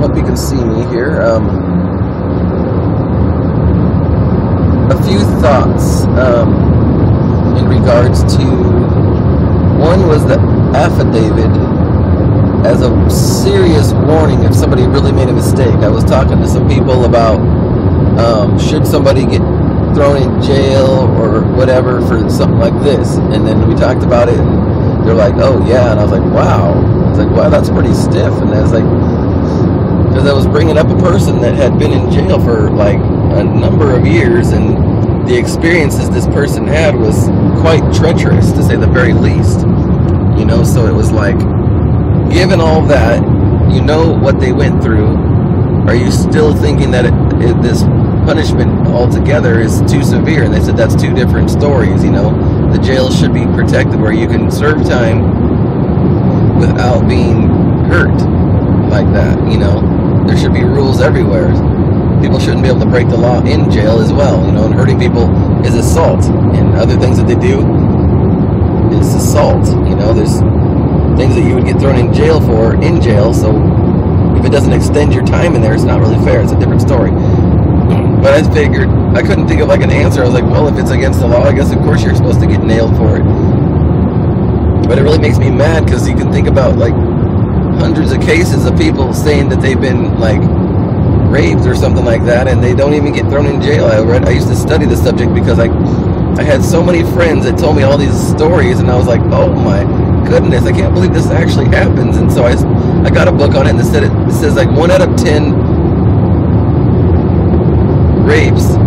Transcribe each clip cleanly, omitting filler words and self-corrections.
Hope you can see me here. A few thoughts in regards to, one was the affidavit as a serious warning if somebody really made a mistake. I was talking to some people about should somebody get thrown in jail or whatever for something like this, and then we talked about it and they're like, oh yeah, and I was like, wow. I was like, wow, that's pretty stiff. And I was like, because I was bringing up a person that had been in jail for like a number of years, and the experiences this person had was quite treacherous, to say the very least. You know, so it was like, given all that, you know what they went through, are you still thinking that this punishment altogether is too severe? And they said that's two different stories. You know, the jail should be protected where you can serve time without being hurt like that. You know, there should be rules everywhere. People shouldn't be able to break the law in jail as well. You know, and hurting people is assault, and other things that they do is assault. You know, there's things that you would get thrown in jail for in jail, so if it doesn't extend your time in there, it's not really fair. It's a different story. But I figured, I couldn't think of like an answer. I was like, well, if it's against the law, I guess of course you're supposed to get nailed for it. But it really makes me mad, because you can think about like hundreds of cases of people saying that they've been like raped or something like that, and they don't even get thrown in jail. I used to study the subject because I had so many friends that told me all these stories, and I was like, oh my goodness, I can't believe this actually happens. And so I got a book on it, and it says like 1 out of 10 rapes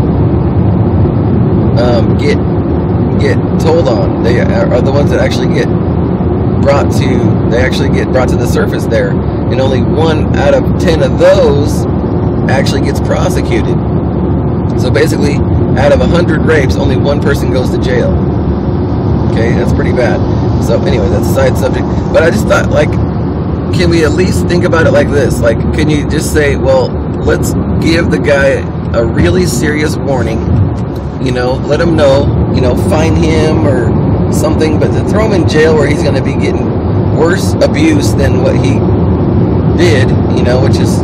get told on. They are the ones that actually get brought to the surface there, and only 1 out of 10 of those actually gets prosecuted. So basically, out of 100 rapes, only 1 person goes to jail. Okay, that's pretty bad. So anyway, that's a side subject. But I just thought, like, can we at least think about it like this? Like, can you just say, well, let's give the guy a really serious warning, you know, let him know, you know, fine him or something, but to throw him in jail where he's going to be getting worse abuse than what he did, you know, which is,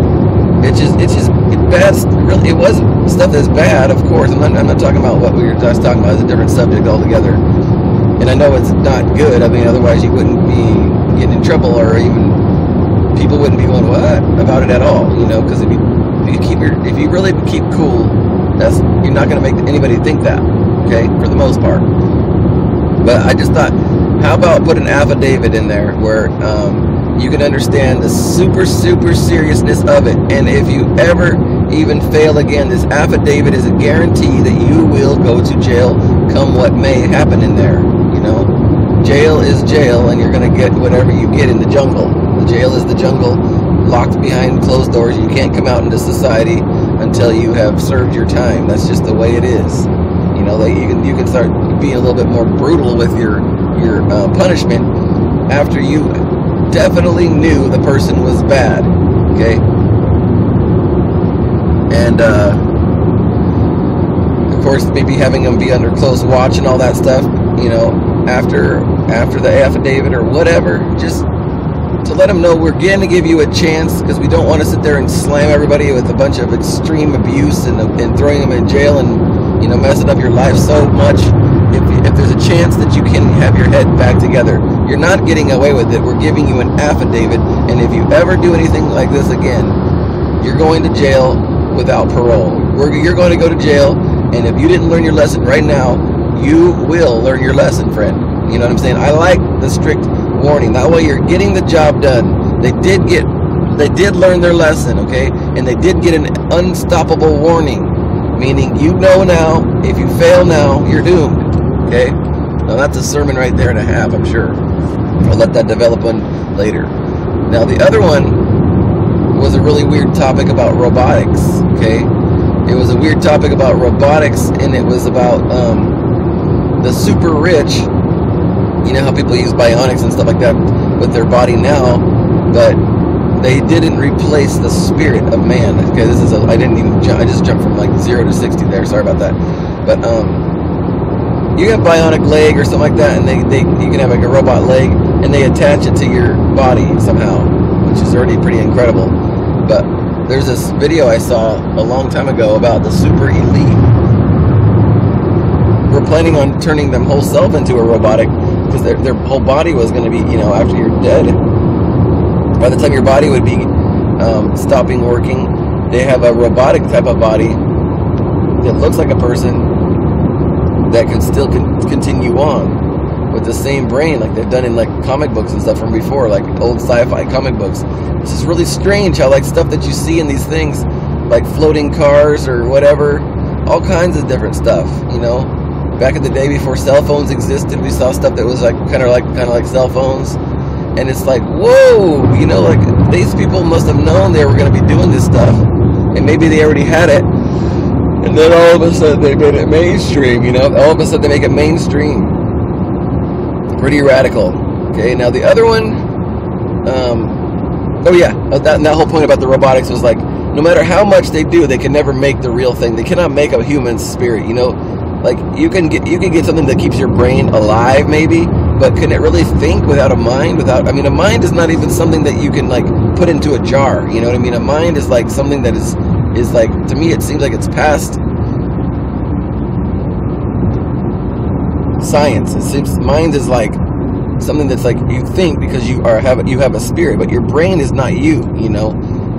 it's just bad. Really, it wasn't stuff that's bad, of course. I'm not talking about what we were just talking about. It's a different subject altogether. And I know it's not good. I mean, otherwise you wouldn't be getting in trouble, or even people wouldn't be going, what, about it at all, you know, because if you really keep cool, you're not going to make anybody think that, okay, for the most part. But I just thought, how about put an affidavit in there where you can understand the super seriousness of it, and if you ever even fail again, this affidavit is a guarantee that you will go to jail, come what may happen in there. You know, jail is jail, and you're going to get whatever you get in the jungle. The jail is the jungle, locked behind closed doors. You can't come out into society until you have served your time. That's just the way it is. You know, like you can start being a little bit more brutal with your punishment after you definitely knew the person was bad. Okay, and of course, maybe having them be under close watch and all that stuff. You know, after the affidavit or whatever, just to let them know we're going to give you a chance, because we don't want to sit there and slam everybody with a bunch of extreme abuse and throwing them in jail and, you know, messing up your life so much. If there's a chance that you can have your head back together, you're not getting away with it. We're giving you an affidavit, and if you ever do anything like this again, you're going to jail without parole. You're going to go to jail, and if you didn't learn your lesson right now, you will learn your lesson, friend. You know what I'm saying? I like the strict warning. That way you're getting the job done. They did learn their lesson, okay? And they did get an unstoppable warning, meaning you know now, if you fail now, you're doomed, okay? Now that's a sermon right there and a half, I'm sure. I'll let that develop one later. Now the other one was a really weird topic about robotics, okay? It was a weird topic about robotics, and it was about the super rich. You know how people use bionics and stuff like that with their body now, but they didn't replace the spirit of man. Okay, this is I just jumped from like 0 to 60 there. Sorry about that. But you have bionic leg or something like that, and you can have like a robot leg, and they attach it to your body somehow, which is already pretty incredible. But there's this video I saw a long time ago about the super elite. We're planning on turning them whole self into a robotic, because their whole body was going to be, after you're dead, by the time your body would be stopping working, they have a robotic type of body that looks like a person that can still continue on with the same brain, like they've done in like comic books and stuff from before, like old sci-fi comic books. It's just really strange how like stuff that you see in these things, like floating cars or whatever, all kinds of different stuff, Back in the day before cell phones existed, we saw stuff that was like kind of like cell phones, and it's like, whoa, like these people must have known they were going to be doing this stuff, and maybe they already had it, and then all of a sudden they made it mainstream. All of a sudden they make it mainstream. Pretty radical. Okay, now the other one, that whole point about the robotics was like, no matter how much they do, they can never make the real thing. They cannot make a human spirit. Like you can get something that keeps your brain alive, maybe, but can it really think without a mind? A mind is not even something that you can like put into a jar. You know what I mean? A mind is like something that is like, to me, it seems like it's past science. It seems mind is like something that's like you think because you have a spirit, but your brain is not you.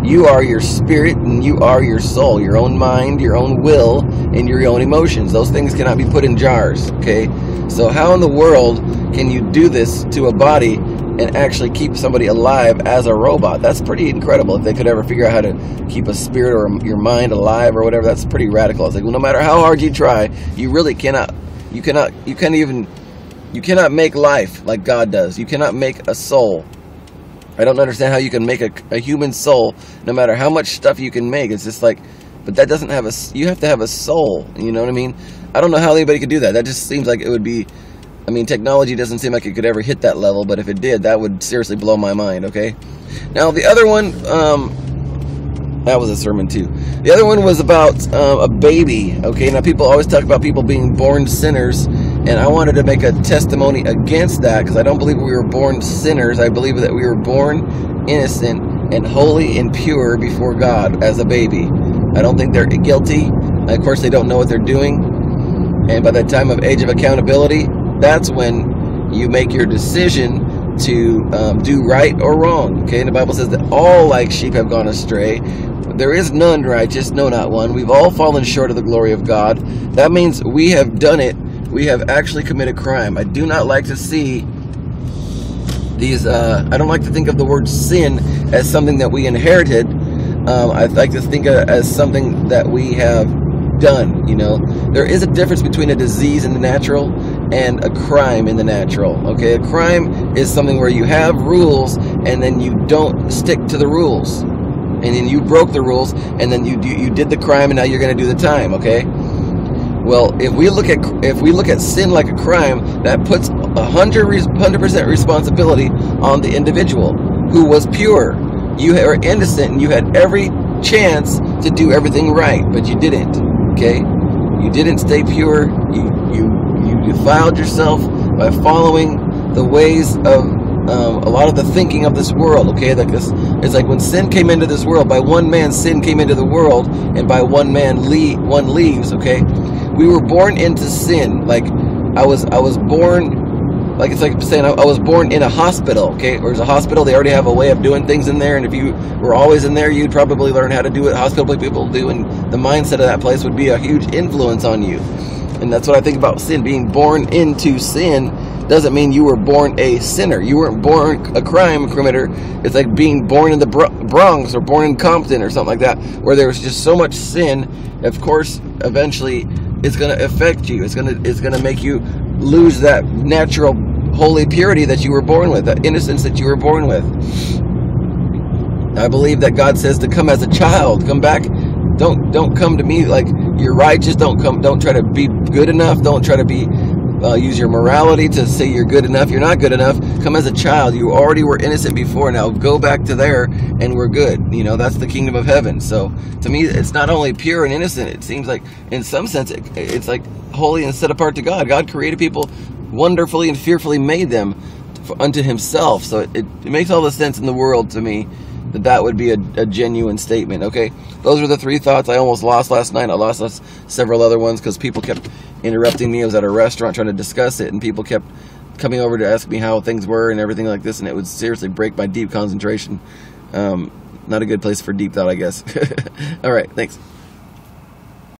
You are your spirit and you are your soul, your own mind, your own will, and your own emotions. Those things cannot be put in jars. Okay, so how in the world can you do this to a body and actually keep somebody alive as a robot? That's pretty incredible. If they could ever figure out how to keep a spirit or your mind alive or whatever, that's pretty radical. It's like, well, no matter how hard you try, you really cannot. You cannot make life like God does. You cannot make a soul. I don't understand how you can make a human soul, no matter how much stuff you can make. It's just like, but that doesn't have you have to have a soul. You know what I mean? I don't know how anybody could do that. That just seems like it would be, technology doesn't seem like it could ever hit that level, but if it did, that would seriously blow my mind, okay? Now, the other one, that was a sermon too. The other one was about a baby, okay? Now, people always talk about people being born sinners, and I wanted to make a testimony against that, because I don't believe we were born sinners. I believe that we were born innocent and holy and pure before God as a baby. I don't think they're guilty. Of course, they don't know what they're doing. And by the time of age of accountability, that's when you make your decision to do right or wrong. Okay, and the Bible says that all like sheep have gone astray. There is none righteous, no, not one. We've all fallen short of the glory of God. That means we have done it. We have actually committed crime. I do not like to see these, I don't like to think of the word sin as something that we inherited. I like to think of it as something that we have done. There is a difference between a disease in the natural and a crime in the natural. Okay, a crime is something where you have rules and then you don't stick to the rules, and then you broke the rules, and then you did the crime, and now you're going to do the time. Okay. Well, if we look at sin like a crime, that puts 100% responsibility on the individual who was pure. You are innocent, and you had every chance to do everything right, but you didn't. Okay, you didn't stay pure. You defiled yourself by following the ways of a lot of the thinking of this world. Okay, like this, it's like when sin came into this world. By one man, sin came into the world, and by one man, one leaves. Okay, we were born into sin. Like I was born. Like it's like saying I was born in a hospital. Okay, or there's a hospital. They already have a way of doing things in there, and if you were always in there, you'd probably learn how to do what hospital people do, and the mindset of that place would be a huge influence on you. And that's what I think about sin. Being born into sin doesn't mean you were born a sinner. You weren't born a crime committer. It's like being born in the Bronx or born in Compton or something like that, where there's just so much sin. Of course, eventually, it's going to affect you. It's going to make you lose that natural holy purity that you were born with, that innocence that you were born with. I believe that God says to come as a child. Come back. Don't come to me like you're righteous. Don't try to be good enough. Don't try to be use your morality to say you're good enough. You're not good enough. Come as a child. You already were innocent before. Now go back to there and we're good. That's the kingdom of heaven. So to me, it's not only pure and innocent. It seems like in some sense it's like holy and set apart to God. God created people wonderfully and fearfully made them unto himself. So it makes all the sense in the world to me that would be a genuine statement. Okay, those were the 3 thoughts I almost lost last night. I lost several other ones because people kept interrupting me. I was at a restaurant trying to discuss it, and people kept coming over to ask me how things were and everything like this, and it would seriously break my deep concentration. Not a good place for deep thought, I guess. All right, thanks.